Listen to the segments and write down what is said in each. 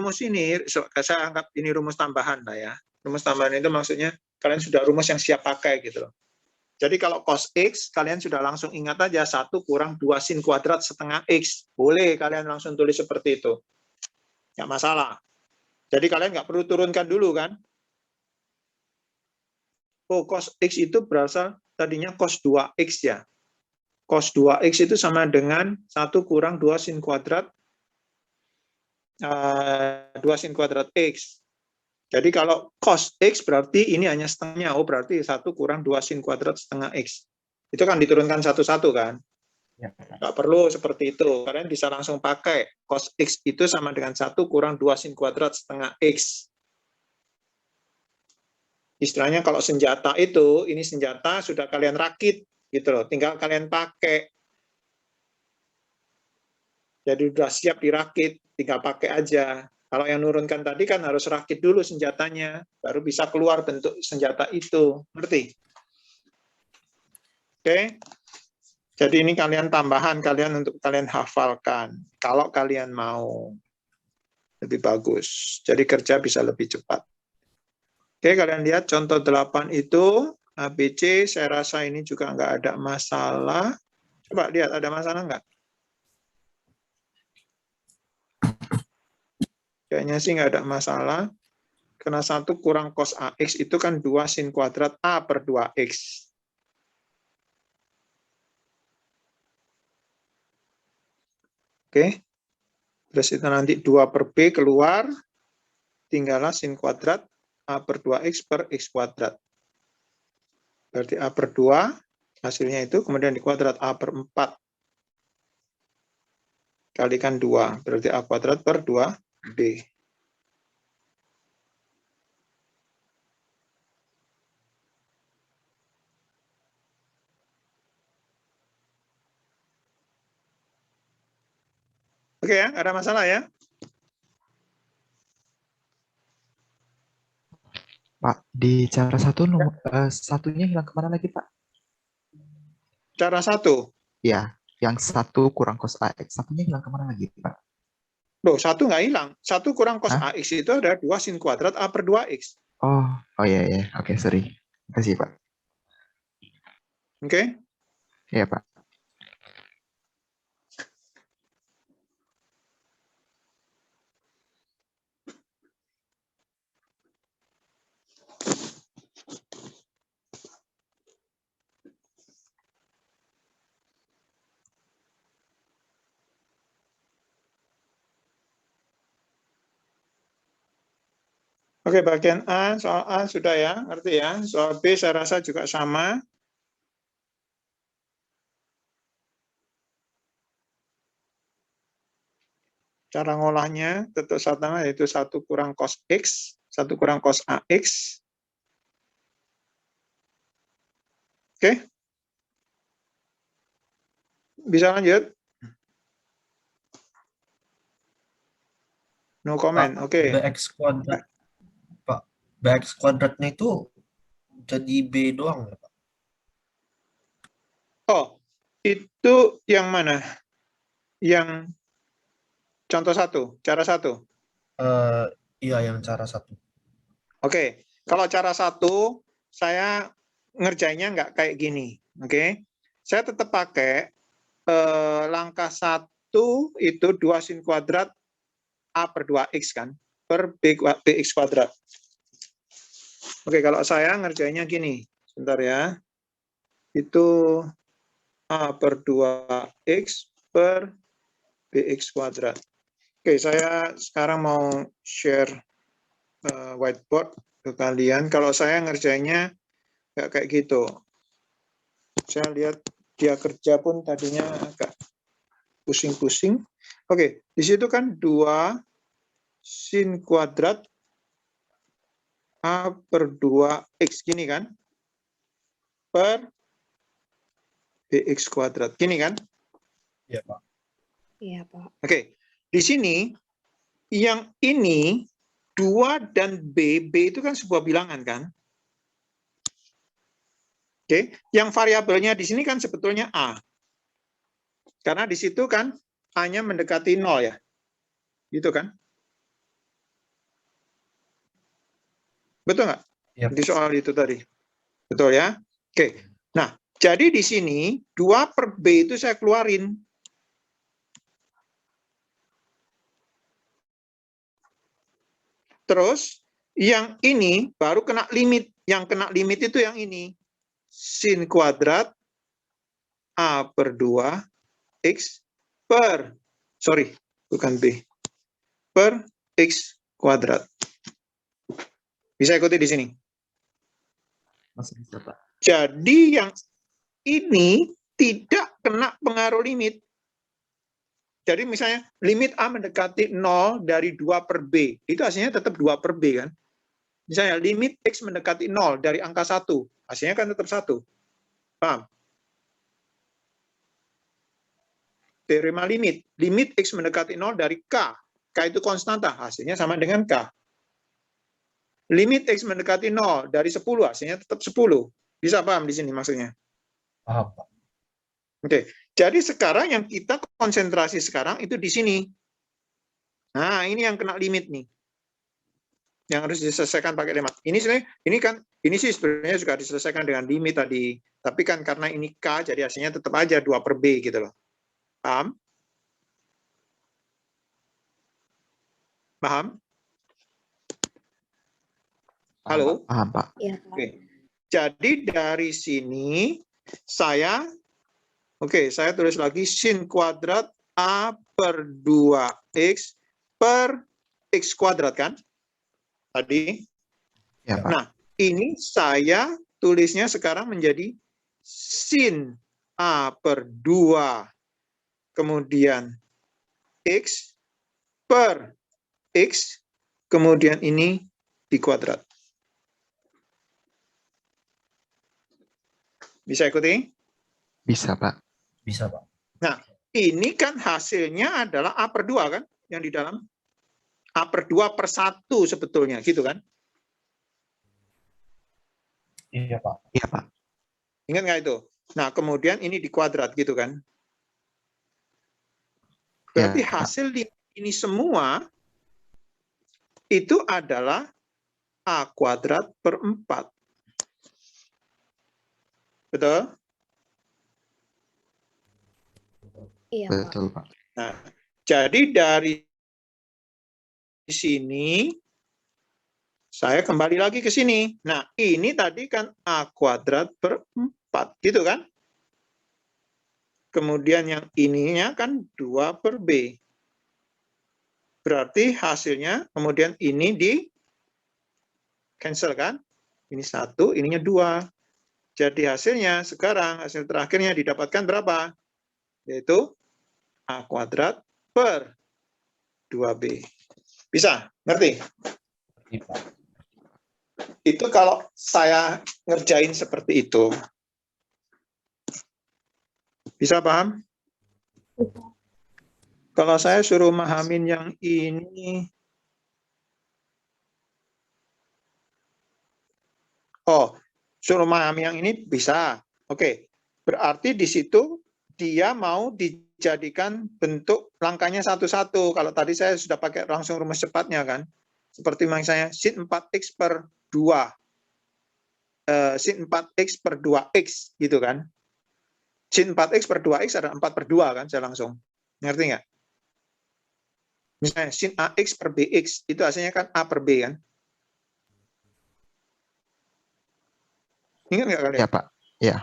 rumus ini, saya anggap ini rumus tambahan lah ya. Rumus tambahan itu maksudnya kalian sudah rumus yang siap pakai gitu loh. Jadi kalau cos X, kalian sudah langsung ingat aja 1 kurang 2 sin kuadrat setengah X. Boleh kalian langsung tulis seperti itu. Nggak masalah. Jadi kalian nggak perlu turunkan dulu kan. Oh, cos X itu berasal tadinya cos 2X ya. Cos 2X itu sama dengan 1 kurang 2 sin kuadrat 2 sin kuadrat X. Jadi kalau cos X berarti ini hanya setengahnya. Oh, berarti 1 kurang 2 sin kuadrat setengah X. Itu kan diturunkan satu-satu kan? Ya. Nggak perlu seperti itu. Kalian bisa langsung pakai cos X itu sama dengan 1 kurang 2 sin kuadrat setengah X. Istilahnya kalau senjata itu, ini senjata sudah kalian rakit, gitu loh. Tinggal kalian pakai. Jadi sudah siap dirakit, tinggal pakai aja. Kalau yang nurunkan tadi kan harus rakit dulu senjatanya, baru bisa keluar bentuk senjata itu. Ngerti? Oke? Jadi ini kalian tambahan kalian untuk kalian hafalkan. Kalau kalian mau lebih bagus. Jadi kerja bisa lebih cepat. Oke, kalian lihat contoh 8 itu ABC, saya rasa ini juga nggak ada masalah. Coba lihat, ada masalah nggak? Kayaknya sih nggak ada masalah. Karena 1 kurang cos AX itu kan 2 sin kuadrat A per 2X. Oke. Terus itu nanti 2 per B keluar, tinggallah sin kuadrat A per 2X per X kuadrat. Berarti A per 2, hasilnya itu, kemudian di kuadrat A per 4. Kalikan 2, berarti A kuadrat per 2B. Oke ya, ada masalah ya? Pak, di cara satu satunya hilang kemana lagi, Pak? Cara 1. Ya, yang 1 kurang cos AX, satunya hilang kemana lagi, Pak? Loh, 1 nggak hilang. 1 kurang cos Hah? AX itu ada 2 sin kuadrat A per 2X. Oh iya, ya. Oke, sorry. Makasih, Pak. Oke? Iya, Pak. Oke, bagian A, soal A sudah ya, ngerti ya. Soal B saya rasa juga sama. Cara ngolahnya tetap sama, yaitu 1 kurang cos X, 1 kurang cos AX. Oke? Bisa lanjut? No comment, Pak, oke. BX kuadrat. Pak, BX kuadratnya itu jadi B doang ya, Pak? Oh, itu yang mana? Yang contoh 1, cara 1. Iya, yang cara 1. Oke, kalau cara 1, saya ngerjainnya nggak kayak gini. Oke, saya tetap pakai langkah 1 itu 2 sin kuadrat A per 2X kan, per BX kuadrat. Oke, kalau saya ngerjainnya gini, sebentar ya. Itu A per 2X per BX kuadrat. Oke, saya sekarang mau share whiteboard ke kalian. Kalau saya ngerjainnya nggak kayak gitu. Saya lihat dia kerja pun tadinya agak pusing-pusing. Oke, di situ kan 2 sin kuadrat A per 2X, gini kan? Per BX kuadrat, gini kan? Iya, Pak. Iya, Pak. Oke, di sini yang ini 2 dan B itu kan sebuah bilangan kan? Oke, yang variabelnya di sini kan sebetulnya A. Karena di situ kan A-nya mendekati 0 ya. Gitu kan? Betul nggak? Yap. Di soal itu tadi. Betul ya? Oke. Nah, jadi di sini 2 per B itu saya keluarin. Terus yang ini baru kena limit. Yang kena limit itu yang ini. Sin kuadrat A per 2 X per, sorry, bukan B, per X kuadrat. Bisa ikuti di sini. Masih bisa, Pak. Jadi yang ini tidak kena pengaruh limit. Jadi misalnya limit A mendekati 0 dari 2 per B. Itu hasilnya tetap 2 per B kan. Misalnya limit X mendekati 0 dari angka 1. Hasilnya kan tetap 1. Paham? Teorema limit. Limit X mendekati 0 dari K. K itu konstanta. Hasilnya sama dengan K. Limit X mendekati 0 dari 10. Hasilnya tetap 10. Bisa paham di sini maksudnya? Paham, Pak. Oke. Jadi sekarang yang kita konsentrasi sekarang itu di sini. Nah, ini yang kena limit nih. Yang harus diselesaikan pakai limit. Ini sebenarnya ini sih sebenarnya juga diselesaikan dengan limit tadi. Tapi kan karena ini K jadi hasilnya tetap aja 2 per B gitu loh. Paham? Paham? Halo? Paham, Pak. Iya, Pak. Oke. Jadi dari sini saya saya tulis lagi sin kuadrat A per 2X per X kuadrat kan? Tadi. Ya, Pak. Nah, ini saya tulisnya sekarang menjadi sin A per 2 kemudian X per X kemudian ini dikuadrat. Bisa ikuti? Bisa, Pak. Bisa, Pak. Nah, ini kan hasilnya adalah A per 2 kan? Yang di dalam A per 2 per 1 sebetulnya, gitu kan? Iya, Pak. Iya, Pak. Ingat nggak itu? Nah, kemudian ini dikuadrat, gitu kan? Berarti Ya, Pak. hasil ini semua itu adalah A kuadrat per 4. Betul? Iya, Pak. Betul, Pak. Nah, jadi dari sini saya kembali lagi ke sini. Nah, ini tadi kan A kuadrat per 4, gitu kan? Kemudian yang ininya kan 2 per B. Berarti hasilnya kemudian ini di cancel kan? Ini 1, ininya 2. Jadi hasilnya sekarang, hasil terakhirnya didapatkan berapa? Yaitu A kuadrat per 2B. Bisa? Ngerti? Iya, Pak. Itu kalau saya ngerjain seperti itu. Bisa paham? Kalau saya suruh mahamin yang ini, suruh memahami yang ini bisa. Oke, berarti di situ dia mau dijadikan bentuk langkahnya satu-satu. Kalau tadi saya sudah pakai langsung rumus cepatnya kan. Seperti misalnya sin 4x per 2. Sin 4x per 2x gitu kan. Sin 4x per 2x ada 4 per 2 kan, saya langsung. Ngerti nggak? Misalnya sin AX per BX, itu hasilnya kan A per B kan. Ingat nggak kalian? Iya, Pak. Iya.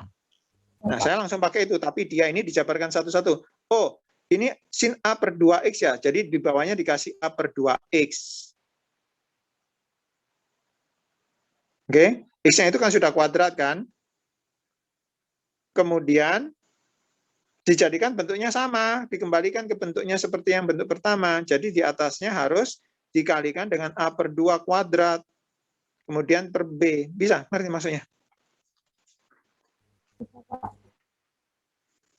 Nah, saya langsung pakai itu, tapi dia ini dijabarkan satu-satu. Oh, ini sin A per 2X ya, jadi di bawahnya dikasih A per 2X. Oke, X-nya itu kan sudah kuadrat kan? Kemudian dijadikan bentuknya sama, dikembalikan ke bentuknya seperti yang bentuk pertama. Jadi di atasnya harus dikalikan dengan A per 2 kuadrat. Kemudian per B. Bisa, ngerti maksudnya?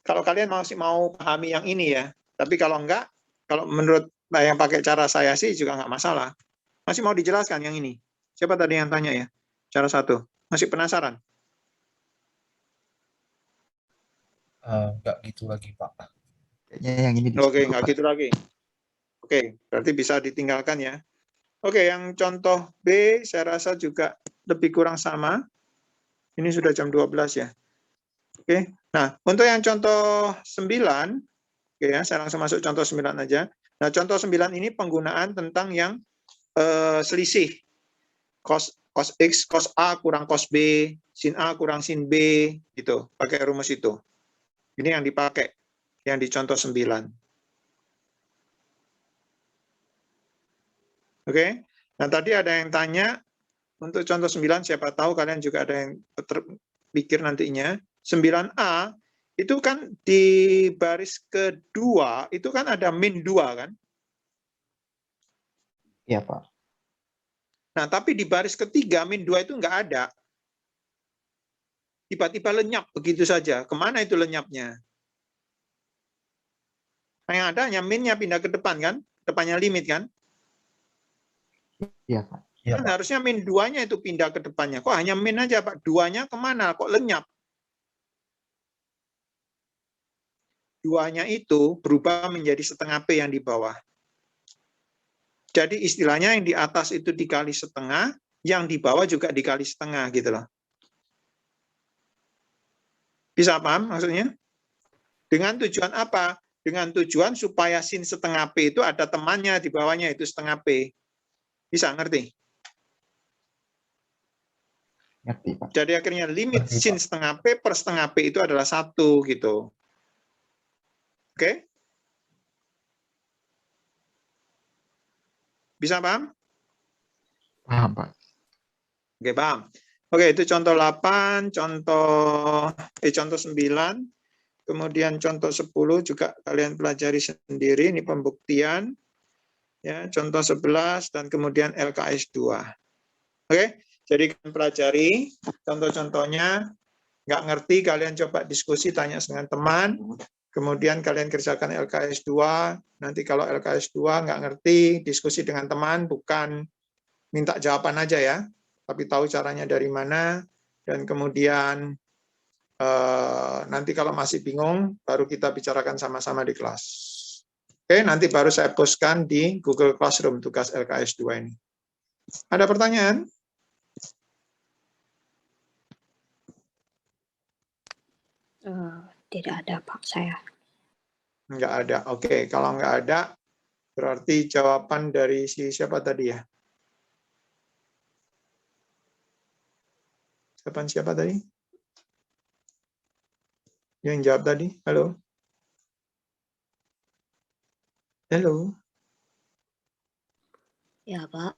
Kalau kalian masih mau pahami yang ini ya, tapi kalau enggak, kalau menurut yang pakai cara saya sih juga enggak masalah. Masih mau dijelaskan yang ini? Siapa tadi yang tanya ya? Cara satu. Masih penasaran? Nggak gitu lagi, Pak. Kayaknya yang ini Oke, cukup, enggak Pak. gitu lagi. Oke, berarti bisa ditinggalkan ya. Oke, yang contoh B saya rasa juga lebih kurang sama. Ini sudah jam 12 ya. Oke. Nah, untuk yang contoh 9, oke ya, saya langsung masuk contoh 9 aja. Nah, contoh 9 ini penggunaan tentang yang selisih. Cos X, cos A kurang cos B, sin A kurang sin B, gitu. Pakai rumus itu. Ini yang dipakai, yang di contoh 9. Oke. Nah, tadi ada yang tanya, untuk contoh 9, siapa tahu kalian juga ada yang terpikir nantinya. 9A, itu kan di baris kedua, itu kan ada min 2 kan? Iya, Pak. Nah, tapi di baris ketiga, min 2 itu nggak ada. Tiba-tiba lenyap begitu saja. Kemana itu lenyapnya? Nah, yang ada hanya minnya pindah ke depan kan? Depannya limit kan? Iya, Pak. Iya, Kan Pak. harusnya min 2-nya itu pindah ke depannya. Kok hanya min aja, Pak? 2-nya kemana? Kok lenyap? 2-nya itu berubah menjadi setengah P yang di bawah. Jadi istilahnya yang di atas itu dikali setengah, yang di bawah juga dikali setengah gitu loh. Bisa paham maksudnya? Dengan tujuan apa? Dengan tujuan supaya sin setengah P itu ada temannya di bawahnya, itu setengah P. Bisa ngerti? Ngerti, Pak. Jadi akhirnya limit Ngerti, sin Pak. setengah P per setengah P itu adalah 1 gitu. Oke? Bisa paham? Paham, Pak. Oke, paham. Oke, itu contoh 8, contoh 9. Kemudian contoh 10 juga kalian pelajari sendiri, ini pembuktian. Ya, contoh 11 dan kemudian LKS 2. Oke, jadi kalian pelajari contoh-contohnya. Nggak ngerti, kalian coba diskusi, tanya dengan teman. Kemudian kalian kerjakan LKS 2. Nanti kalau LKS 2 nggak ngerti, diskusi dengan teman, bukan minta jawaban aja ya, tapi tahu caranya dari mana. Dan kemudian nanti kalau masih bingung, baru kita bicarakan sama-sama di kelas. Oke, nanti baru saya postkan di Google Classroom tugas LKS 2 ini. Ada pertanyaan? Tidak ada, Pak, saya. Nggak ada. Oke, kalau nggak ada, berarti jawaban dari siapa tadi ya? Siapa tadi? Yang jawab tadi? Halo? Halo? Ya, Pak.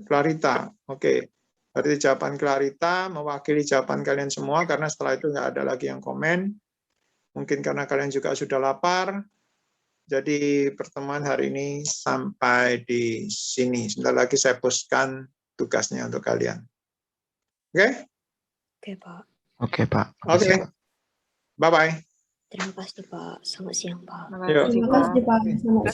Clarita. Oke. Berarti jawaban Clarita mewakili jawaban kalian semua, karena setelah itu nggak ada lagi yang komen. Mungkin karena kalian juga sudah lapar. Jadi pertemuan hari ini sampai di sini. Sebentar lagi saya postkan tugasnya untuk kalian. Oke? Oke, Pak. Oke, Pak. Oke. Makasih, Pak. Bye-bye. Terima kasih, Pak. Selamat siang, Pak. Yuk. Terima kasih, Pak. Selamat siang.